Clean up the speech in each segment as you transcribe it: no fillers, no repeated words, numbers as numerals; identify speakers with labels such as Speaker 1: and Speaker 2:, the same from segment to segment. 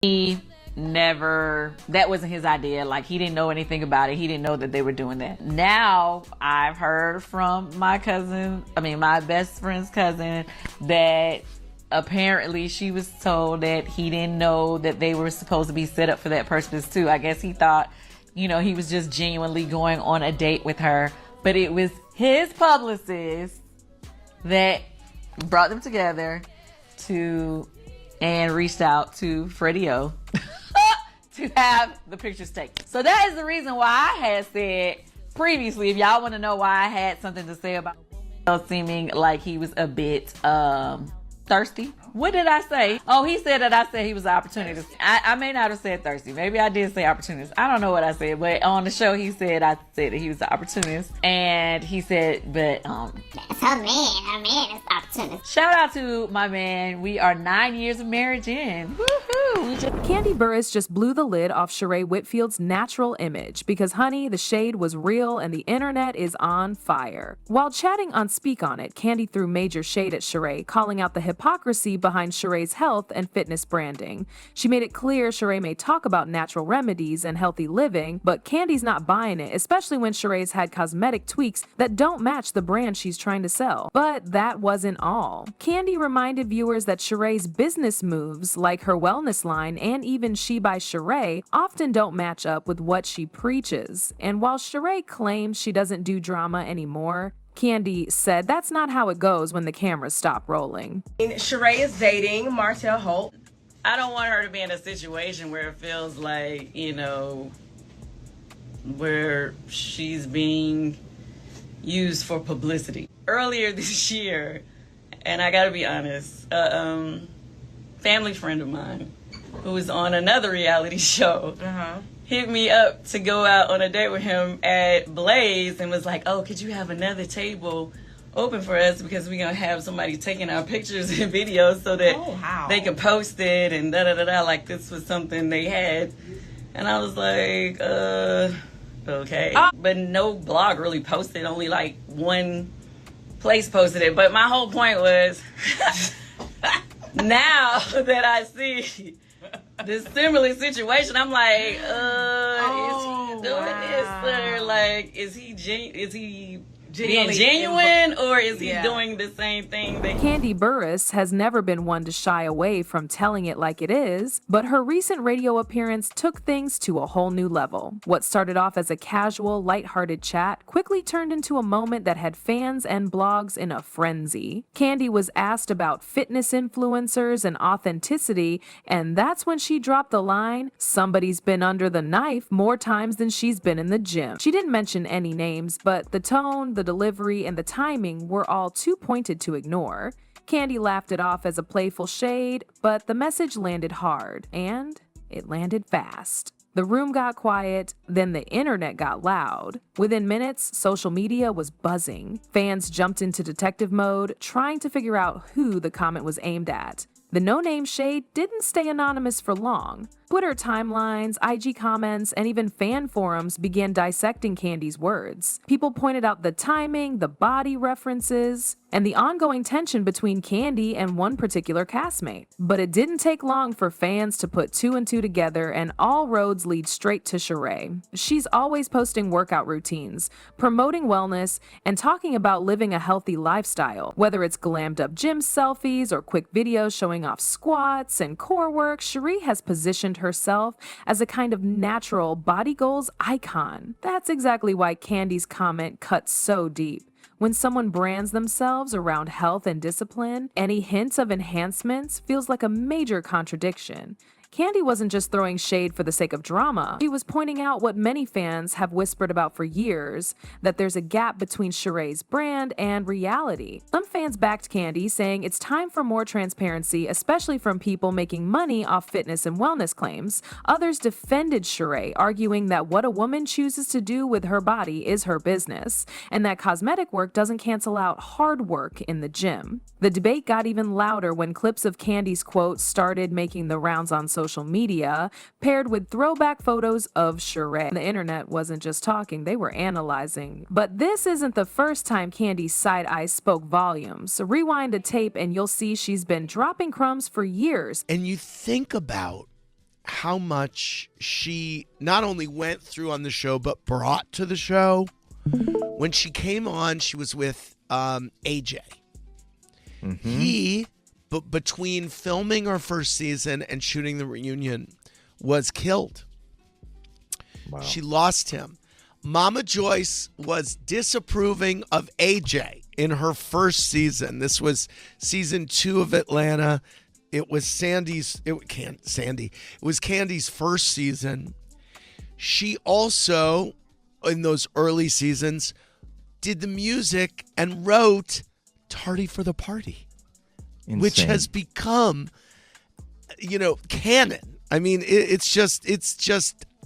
Speaker 1: He never, that wasn't his idea. Like, he didn't know anything about it. He didn't know that they were doing that. Now I've heard from my best friend's cousin, that apparently she was told that he didn't know that they were supposed to be set up for that purpose too. I guess he thought, he was just genuinely going on a date with her, but it was his publicist that brought them together and reached out to Freddie O to have the pictures taken. So that is the reason why I had said previously, if y'all want to know why I had something to say about seeming like he was a bit thirsty. What did I say? Oh, he said that I said he was an opportunist. I may not have said thirsty. Maybe I did say opportunist. I don't know what I said, but on the show he said I said that he was an opportunist, and he said, but
Speaker 2: that's her man is opportunist.
Speaker 1: Shout out to my man. We are 9 years of marriage in. Woohoo!
Speaker 3: Kandi Burruss just blew the lid off Shereé Whitfield's natural image because, honey, the shade was real and the internet is on fire. While chatting on Speak On It, Kandi threw major shade at Shereé, calling out the hypocrisy behind Sheree's health and fitness branding. She made it clear Shereé may talk about natural remedies and healthy living, but Kandi's not buying it, especially when Sheree's had cosmetic tweaks that don't match the brand she's trying to sell. But that wasn't all. Kandi reminded viewers that Sheree's business moves, like her wellness line and even She by Shereé, often don't match up with what she preaches. And while Shereé claims she doesn't do drama anymore, Kandi said that's not how it goes when the cameras stop rolling.
Speaker 4: Shereé is dating Martell Holt.
Speaker 5: I don't want her to be in a situation where it feels like, where she's being used for publicity. Earlier this year, and I gotta be honest, a family friend of mine who was on another reality show hit me up to go out on a date with him at Blaze and was like, oh, could you have another table open for us because we're going to have somebody taking our pictures and videos so that they can post it and da-da-da-da, like this was something they had. And I was like, okay. But no blog really posted, only like one place posted it. But my whole point was, now that I see this similar situation, I'm like, is he doing this, or like, is he being genuine, or is he doing the same thing that
Speaker 3: Kandi Burruss has never been one to shy away from telling it like it is, but her recent radio appearance took things to a whole new level. What started off as a casual, lighthearted chat quickly turned into a moment that had fans and blogs in a frenzy. Kandi was asked about fitness influencers and authenticity, and that's when she dropped the line, "Somebody's been under the knife more times than she's been in the gym." She didn't mention any names, but the tone, the delivery, and the timing were all too pointed to ignore. Kandi laughed it off as a playful shade, but the message landed hard, and it landed fast. The room got quiet, then the internet got loud. Within minutes, social media was buzzing. Fans jumped into detective mode, trying to figure out who the comment was aimed at. The no-name shade didn't stay anonymous for long. Twitter timelines, IG comments, and even fan forums began dissecting Kandi's words. People pointed out the timing, the body references, and the ongoing tension between Kandi and one particular castmate. But it didn't take long for fans to put two and two together, and all roads lead straight to Shereé. She's always posting workout routines, promoting wellness, and talking about living a healthy lifestyle. Whether it's glammed up gym selfies or quick videos showing off squats and core work, Sheree has positioned herself as a kind of natural body goals icon. That's exactly why Kandi's comment cuts so deep. When someone brands themselves around health and discipline, any hint of enhancements feels like a major contradiction. Kandi wasn't just throwing shade for the sake of drama. She was pointing out what many fans have whispered about for years, that there's a gap between Sheree's brand and reality. Some fans backed Kandi, saying it's time for more transparency, especially from people making money off fitness and wellness claims. Others defended Shereé, arguing that what a woman chooses to do with her body is her business, and that cosmetic work doesn't cancel out hard work in the gym. The debate got even louder when clips of Kandi's quotes started making the rounds on social media, paired with throwback photos of Shereé. The internet wasn't just talking, they were analyzing. But this isn't the first time Kandi's side eye spoke volumes. Rewind a tape and you'll see she's been dropping crumbs for years.
Speaker 6: And you think about how much she not only went through on the show, but brought to the show. When she came on, she was with AJ. He, between filming our first season and shooting the reunion, was killed. Wow. She lost him. Mama Joyce was disapproving of AJ in her first season. This was season 2 of Atlanta. It was Kandi's first season. She also, in those early seasons, did the music and wrote Tardy for the Party, which has become, canon. I mean, it's just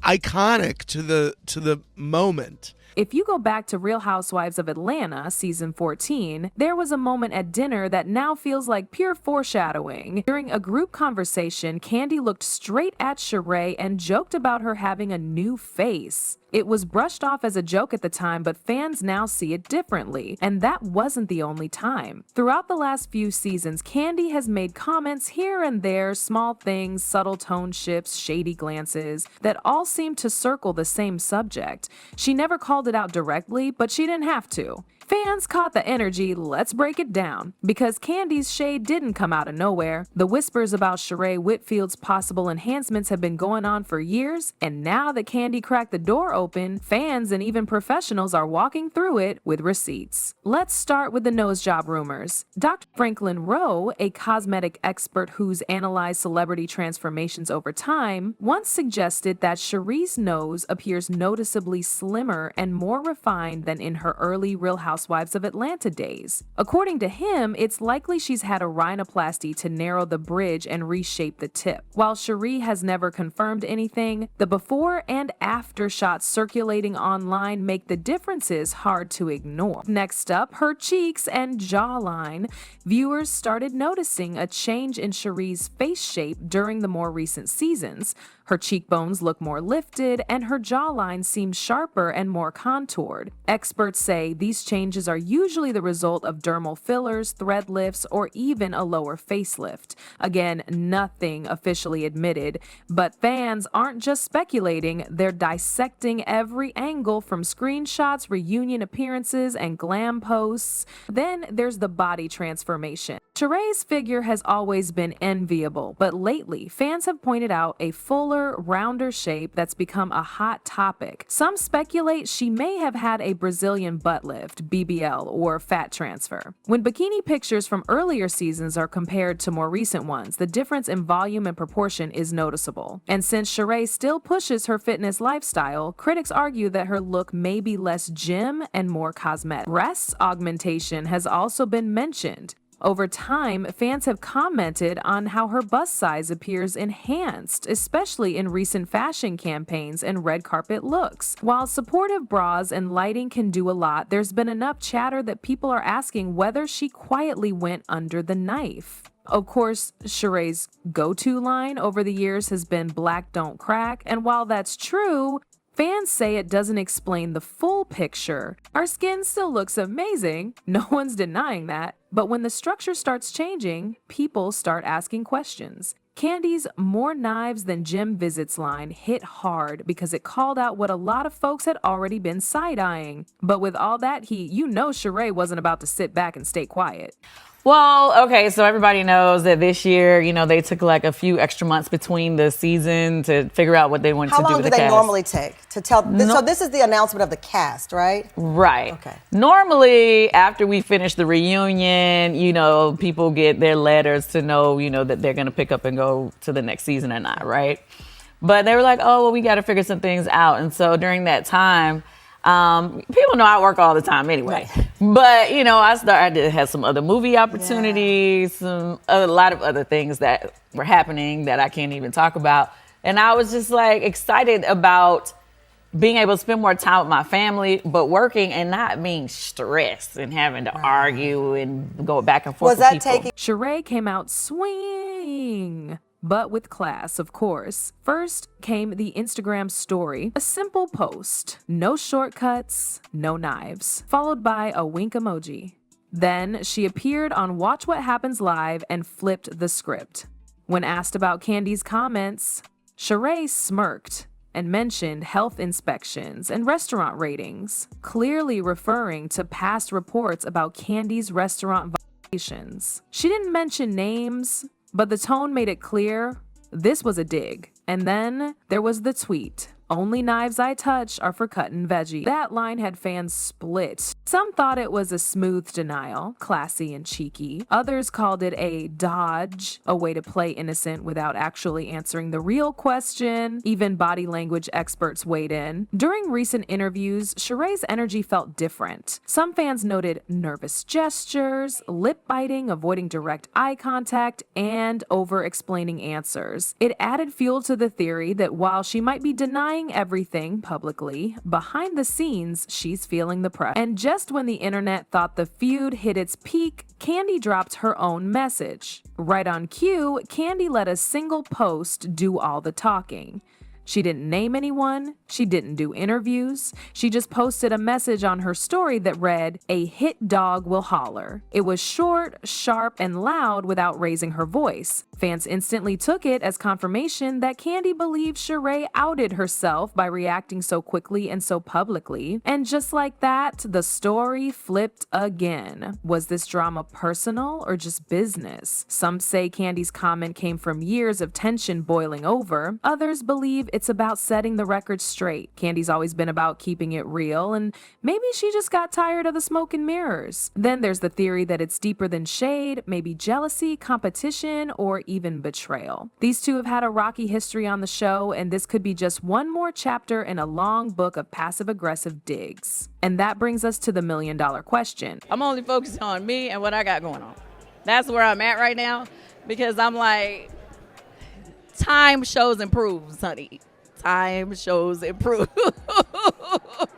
Speaker 6: iconic to the moment.
Speaker 3: If you go back to Real Housewives of Atlanta, season 14, there was a moment at dinner that now feels like pure foreshadowing. During a group conversation, Kandi looked straight at Shereé and joked about her having a new face. It was brushed off as a joke at the time, but fans now see it differently. And that wasn't the only time. Throughout the last few seasons, Kandi has made comments here and there, small things, subtle tone shifts, shady glances, that all seem to circle the same subject. She never called it out directly, but she didn't have to. Fans caught the energy, let's break it down. Because Kandi's shade didn't come out of nowhere. The whispers about Shereé Whitfield's possible enhancements have been going on for years, and now that Kandi cracked the door open, fans and even professionals are walking through it with receipts. Let's start with the nose job rumors. Dr. Franklin Rowe, a cosmetic expert who's analyzed celebrity transformations over time, once suggested that Sheree's nose appears noticeably slimmer and more refined than in her early Real Housewives of Atlanta days. According to him, it's likely she's had a rhinoplasty to narrow the bridge and reshape the tip. While Sheree has never confirmed anything, the before and after shots circulating online make the differences hard to ignore. Next up, her cheeks and jawline. Viewers started noticing a change in Sheree's face shape during the more recent seasons. Her cheekbones look more lifted, and her jawline seems sharper and more contoured. Experts say these changes are usually the result of dermal fillers, thread lifts, or even a lower facelift. Again, nothing officially admitted, but fans aren't just speculating, they're dissecting every angle from screenshots, reunion appearances, and glam posts. Then there's the body transformation. Sheree's figure has always been enviable, but lately, fans have pointed out a fuller, rounder shape that's become a hot topic. Some speculate she may have had a Brazilian butt lift, BBL, or fat transfer. When bikini pictures from earlier seasons are compared to more recent ones, the difference in volume and proportion is noticeable. And since Shereé still pushes her fitness lifestyle, critics argue that her look may be less gym and more cosmetic. Breast augmentation has also been mentioned. Over time, fans have commented on how her bust size appears enhanced, especially in recent fashion campaigns and red carpet looks. While supportive bras and lighting can do a lot, there's been enough chatter that people are asking whether she quietly went under the knife. Of course, Sheree's go-to line over the years has been "Black don't crack," and while that's true, fans say it doesn't explain the full picture. Our skin still looks amazing, no one's denying that, but when the structure starts changing, people start asking questions. Kandi's "more knives than gym visits" line hit hard because it called out what a lot of folks had already been side-eyeing. But with all that heat, Shereé wasn't about to sit back and stay quiet.
Speaker 1: Well, okay, so everybody knows that this year, they took like a few extra months between the season to figure out what they wanted to do with the cast.
Speaker 7: How long do they normally take to tell? So this is the announcement of the cast, right?
Speaker 1: Right.
Speaker 7: Okay.
Speaker 1: Normally, after we finish the reunion, people get their letters to know, that they're going to pick up and go to the next season or not, right? But they were like, oh, well, we got to figure some things out. And so during that time, people know I work all the time anyway. Right. But, I started to have some other movie opportunities, a lot of other things that were happening that I can't even talk about. And I was just like excited about being able to spend more time with my family, but working and not being stressed and having to argue and go back and forth with people.
Speaker 3: Shereé came out swinging, but with class, of course. First came the Instagram story, a simple post, no shortcuts, no knives, followed by a wink emoji. Then she appeared on Watch What Happens Live and flipped the script. When asked about Kandi's comments, Shereé smirked and mentioned health inspections and restaurant ratings, clearly referring to past reports about Kandi's restaurant violations. She didn't mention names, but the tone made it clear this was a dig. And then there was the tweet. Only knives I touch are for cutting veggie. That line had fans split. Some thought it was a smooth denial, classy and cheeky. Others called it a dodge, a way to play innocent without actually answering the real question. Even body language experts weighed in. During recent interviews, Sheree's energy felt different. Some fans noted nervous gestures, lip biting, avoiding direct eye contact, and over-explaining answers. It added fuel to the theory that while she might be denying everything publicly, behind the scenes, she's feeling the pressure. And just when the internet thought the feud hit its peak, Kandi dropped her own message. Right on cue, Kandi let a single post do all the talking. She didn't name anyone, she didn't do interviews, she just posted a message on her story that read, "A hit dog will holler." It was short, sharp, and loud without raising her voice. Fans instantly took it as confirmation that Kandi believed Shereé outed herself by reacting so quickly and so publicly. And just like that, the story flipped again. Was this drama personal or just business? Some say Kandi's comment came from years of tension boiling over. Others believe it's about setting the record straight. Kandi's always been about keeping it real, and maybe she just got tired of the smoke and mirrors. Then there's the theory that it's deeper than shade, maybe jealousy, competition, or even betrayal. These two have had a rocky history on the show, and this could be just one more chapter in a long book of passive-aggressive digs. And that brings us to the million-dollar question.
Speaker 1: I'm only focused on me and what I got going on. That's where I'm at right now, because I'm like, time shows improves, honey. Time shows improve.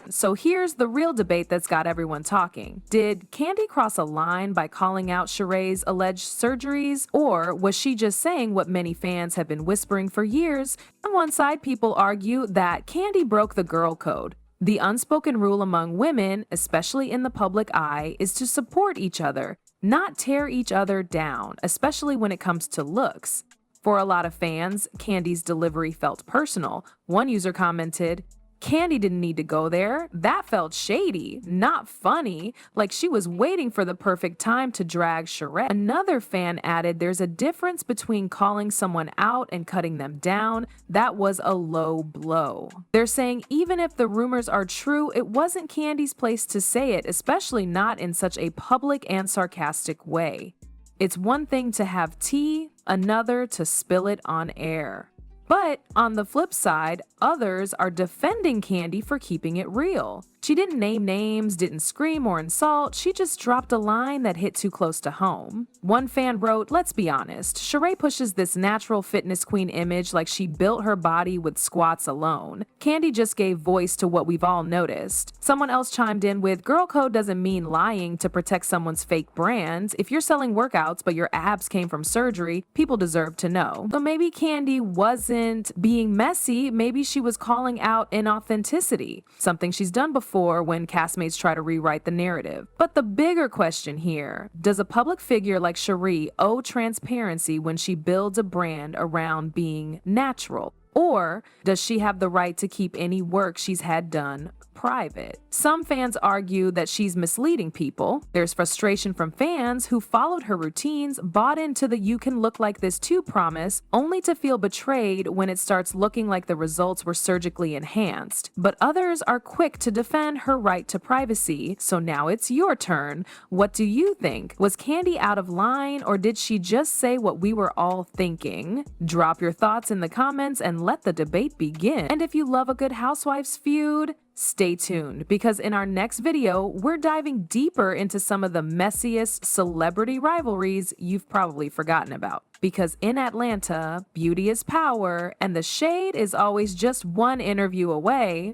Speaker 3: So here's the real debate that's got everyone talking. Did Kandi cross a line by calling out Sheree's alleged surgeries, or was she just saying what many fans have been whispering for years? On one side, people argue that Kandi broke the girl code. The unspoken rule among women, especially in the public eye, is to support each other, not tear each other down, especially when it comes to looks. For a lot of fans, Kandi's delivery felt personal. One user commented, "Kandi didn't need to go there. That felt shady, not funny, like she was waiting for the perfect time to drag Shereé." Another fan added, "There's a difference between calling someone out and cutting them down. That was a low blow." They're saying even if the rumors are true, it wasn't Kandi's place to say it, especially not in such a public and sarcastic way. It's one thing to have tea, another to spill it on air. But on the flip side, others are defending Kandi for keeping it real. She didn't name names, didn't scream or insult, she just dropped a line that hit too close to home. One fan wrote, "Let's be honest, Shereé pushes this natural fitness queen image like she built her body with squats alone. Kandi just gave voice to what we've all noticed." Someone else chimed in with, "Girl code doesn't mean lying to protect someone's fake brand. If you're selling workouts but your abs came from surgery, people deserve to know." So maybe Kandi wasn't being messy, maybe she was calling out inauthenticity, something she's done before when castmates try to rewrite the narrative. But the bigger question here, does a public figure like Shereé owe transparency when she builds a brand around being natural? Or does she have the right to keep any work she's had done private? Some fans argue that she's misleading people. There's frustration from fans who followed her routines, bought into the "you can look like this too" promise, only to feel betrayed when it starts looking like the results were surgically enhanced. But others are quick to defend her right to privacy. So now it's your turn. What do you think? Was Kandi out of line, or did she just say what we were all thinking? Drop your thoughts in the comments and let the debate begin. And if you love a good housewives feud, stay tuned, because in our next video, we're diving deeper into some of the messiest celebrity rivalries you've probably forgotten about. Because in Atlanta, beauty is power, and the shade is always just one interview away.